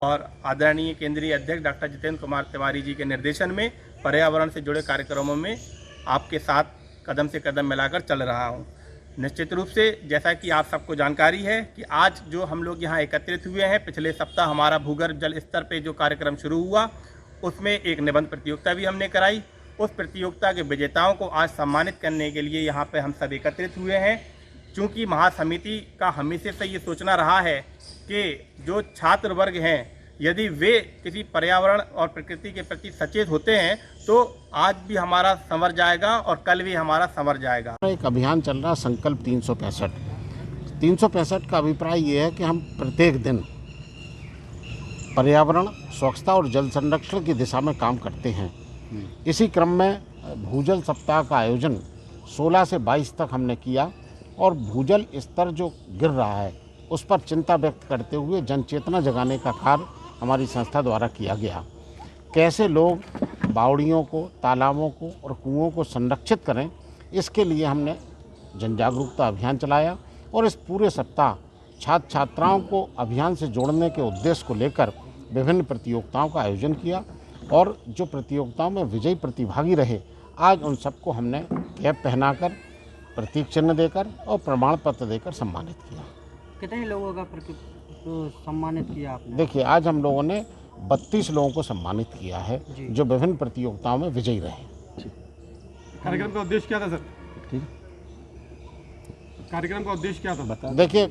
और आदरणीय केंद्रीय अध्यक्ष डॉक्टर जितेंद्र कुमार तिवारी जी के निर्देशन में पर्यावरण से जुड़े कार्यक्रमों में आपके साथ कदम से कदम मिलाकर चल रहा हूं। निश्चित रूप से जैसा कि आप सबको जानकारी है कि आज जो हम लोग यहां एकत्रित हुए हैं, पिछले सप्ताह हमारा भूगर्भ जल स्तर पे जो कार्यक्रम शुरू हुआ उसमें एक निबंध प्रतियोगिता भी हमने कराई। उस प्रतियोगिता के विजेताओं को आज सम्मानित करने के लिए यहाँ पे हम सब एकत्रित हुए हैं। चूँकि महासमिति का हमेशा से ये सोचना रहा है कि जो छात्र वर्ग हैं, यदि वे किसी पर्यावरण और प्रकृति के प्रति सचेत होते हैं तो आज भी हमारा संवर जाएगा और कल भी हमारा संवर जाएगा। एक अभियान चल रहा संकल्प 365 का अभिप्राय ये है कि हम प्रत्येक दिन पर्यावरण स्वच्छता और जल संरक्षण की दिशा में काम करते हैं। इसी क्रम में भूजल सप्ताह का आयोजन 16 से 22 तक हमने किया और भूजल स्तर जो गिर रहा है उस पर चिंता व्यक्त करते हुए जन चेतना जगाने का कार्य हमारी संस्था द्वारा किया गया। कैसे लोग बावड़ियों को, तालाबों को और कुओं को संरक्षित करें, इसके लिए हमने जन जागरूकता अभियान चलाया और इस पूरे सप्ताह छात्र छात्राओं को अभियान से जोड़ने के उद्देश्य को लेकर विभिन्न प्रतियोगिताओं का आयोजन किया और जो प्रतियोगिताओं में विजयी प्रतिभागी रहे, आज उन सबको हमने कैप पहनाकर, प्रतीक चिन्ह देकर और प्रमाण पत्र देकर सम्मानित किया। कितने लोगों का सम्मानित किया आपने? देखिए, आज हम लोगों ने 32 लोगों को सम्मानित किया है जो विभिन्न प्रतियोगिताओं में विजयी रहे। कार्यक्रम का उद्देश्य क्या था सर? ठीक, कार्यक्रम का उद्देश्य क्या था बता? देखिए,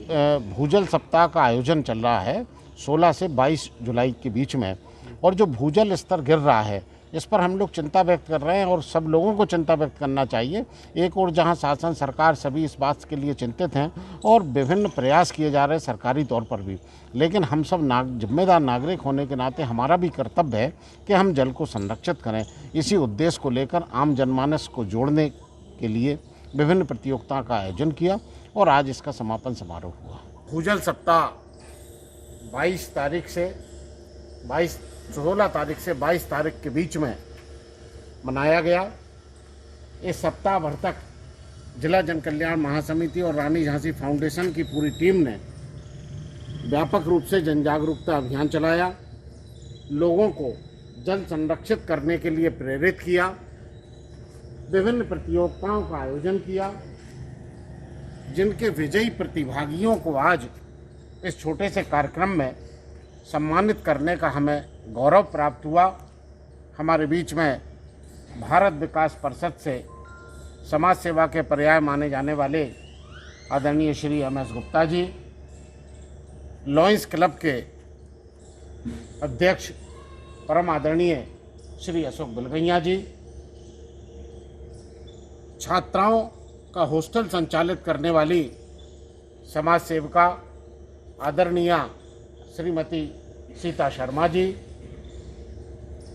भूजल सप्ताह का आयोजन चल रहा है 16 से 22 जुलाई के बीच में, और जो भूजल स्तर गिर रहा है इस पर हम लोग चिंता व्यक्त कर रहे हैं और सब लोगों को चिंता व्यक्त करना चाहिए। एक और जहां शासन, सरकार सभी इस बात के लिए चिंतित हैं और विभिन्न प्रयास किए जा रहे हैं सरकारी तौर पर भी, लेकिन हम सब जिम्मेदार नागरिक होने के नाते हमारा भी कर्तव्य है कि हम जल को संरक्षित करें। इसी उद्देश्य को लेकर आम जनमानस को जोड़ने के लिए विभिन्न प्रतियोगिताओं का आयोजन किया और आज इसका समापन समारोह हुआ। भूजल सप्ताह 16 तारीख से 22 तारीख के बीच में मनाया गया। इस सप्ताह भर तक जिला जन कल्याण महासमिति और रानी झांसी फाउंडेशन की पूरी टीम ने व्यापक रूप से जन जागरूकता अभियान चलाया, लोगों को जल संरक्षित करने के लिए प्रेरित किया, विभिन्न प्रतियोगिताओं का आयोजन किया, जिनके विजयी प्रतिभागियों को आज इस छोटे से कार्यक्रम में सम्मानित करने का हमें गौरव प्राप्त हुआ। हमारे बीच में भारत विकास परिषद से समाज सेवा के पर्याय माने जाने वाले आदरणीय Shri MS Gupta ji, lions club के अध्यक्ष परम आदरणीय श्री अशोक बिलगैया जी, छात्राओं का हॉस्टल संचालित करने वाली समाज सेविका आदरणीय श्रीमती सीता शर्मा जी,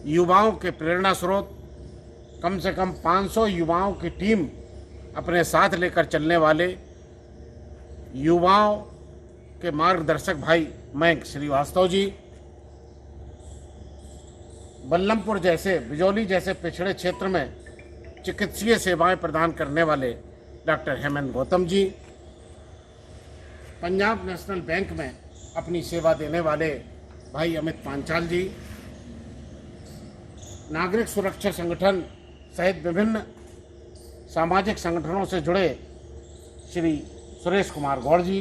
युवाओं के प्रेरणा स्रोत कम से कम 500 युवाओं की टीम अपने साथ लेकर चलने वाले युवाओं के मार्गदर्शक भाई मयंक श्रीवास्तव जी, बल्लमपुर जैसे, बिजौली जैसे पिछड़े क्षेत्र में चिकित्सीय सेवाएं प्रदान करने वाले doctor Hemant Gautam ji, Punjab national bank में अपनी सेवा देने वाले भाई अमित पांचाल जी, नागरिक सुरक्षा संगठन सहित विभिन्न सामाजिक संगठनों से जुड़े श्री सुरेश कुमार गौड़ जी,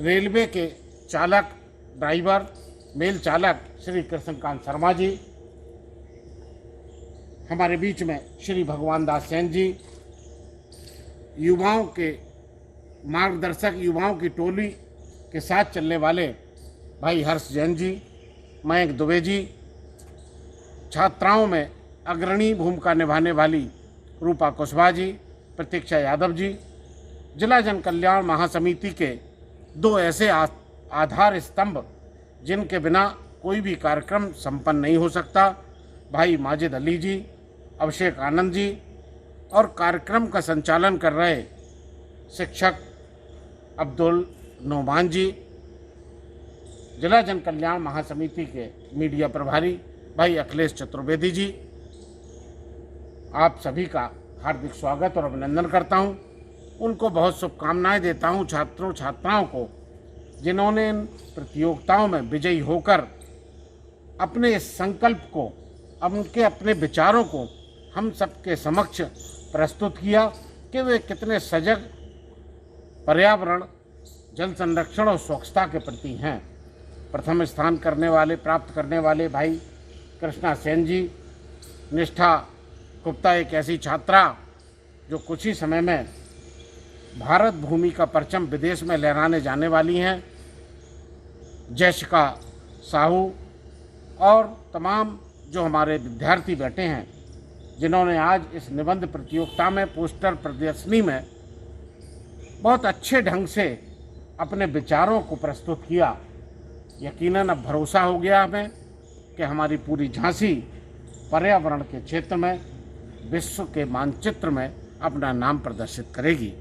रेलवे के चालक, ड्राइवर, मेल चालक श्री कृष्णकांत शर्मा जी, हमारे बीच में श्री भगवान दास सेन जी, युवाओं के मार्गदर्शक, युवाओं की टोली के साथ चलने वाले भाई हर्ष जैन जी, मयंक दुबे जी, छात्राओं में अग्रणी भूमिका निभाने वाली रूपा कुशवाहा जी, प्रतीक्षा यादव जी, जिला जन कल्याण महासमिति के 2 ऐसे आधार स्तंभ जिनके बिना कोई भी कार्यक्रम संपन्न नहीं हो सकता, भाई माजिद अली जी, अभिषेक आनंद जी, और कार्यक्रम का संचालन कर रहे शिक्षक अब्दुल नोमान जी, जिला जन कल्याण महासमिति के मीडिया प्रभारी भाई अखिलेश चतुर्वेदी जी, आप सभी का हार्दिक स्वागत और अभिनंदन करता हूं। उनको बहुत शुभकामनाएं देता हूं। छात्रों छात्राओं को जिन्होंने इन प्रतियोगिताओं में विजयी होकर अपने इस संकल्प को, उनके अपने विचारों को हम सबके समक्ष प्रस्तुत किया कि वे कितने सजग पर्यावरण, जल संरक्षण और स्वच्छता के प्रति हैं। प्रथम स्थान प्राप्त करने वाले भाई कृष्णा सेन जी, निष्ठा गुप्ता एक ऐसी छात्रा जो कुछ ही समय में भारत भूमि का परचम विदेश में लहराने जाने वाली हैं, जयशिका साहू और तमाम जो हमारे विद्यार्थी बैठे हैं जिन्होंने आज इस निबंध प्रतियोगिता में पोस्टर प्रदर्शनी में बहुत अच्छे ढंग से अपने विचारों को प्रस्तुत किया। यकीनन अब भरोसा हो गया हमें कि हमारी पूरी झांसी पर्यावरण के क्षेत्र में विश्व के मानचित्र में अपना नाम प्रदर्शित करेगी।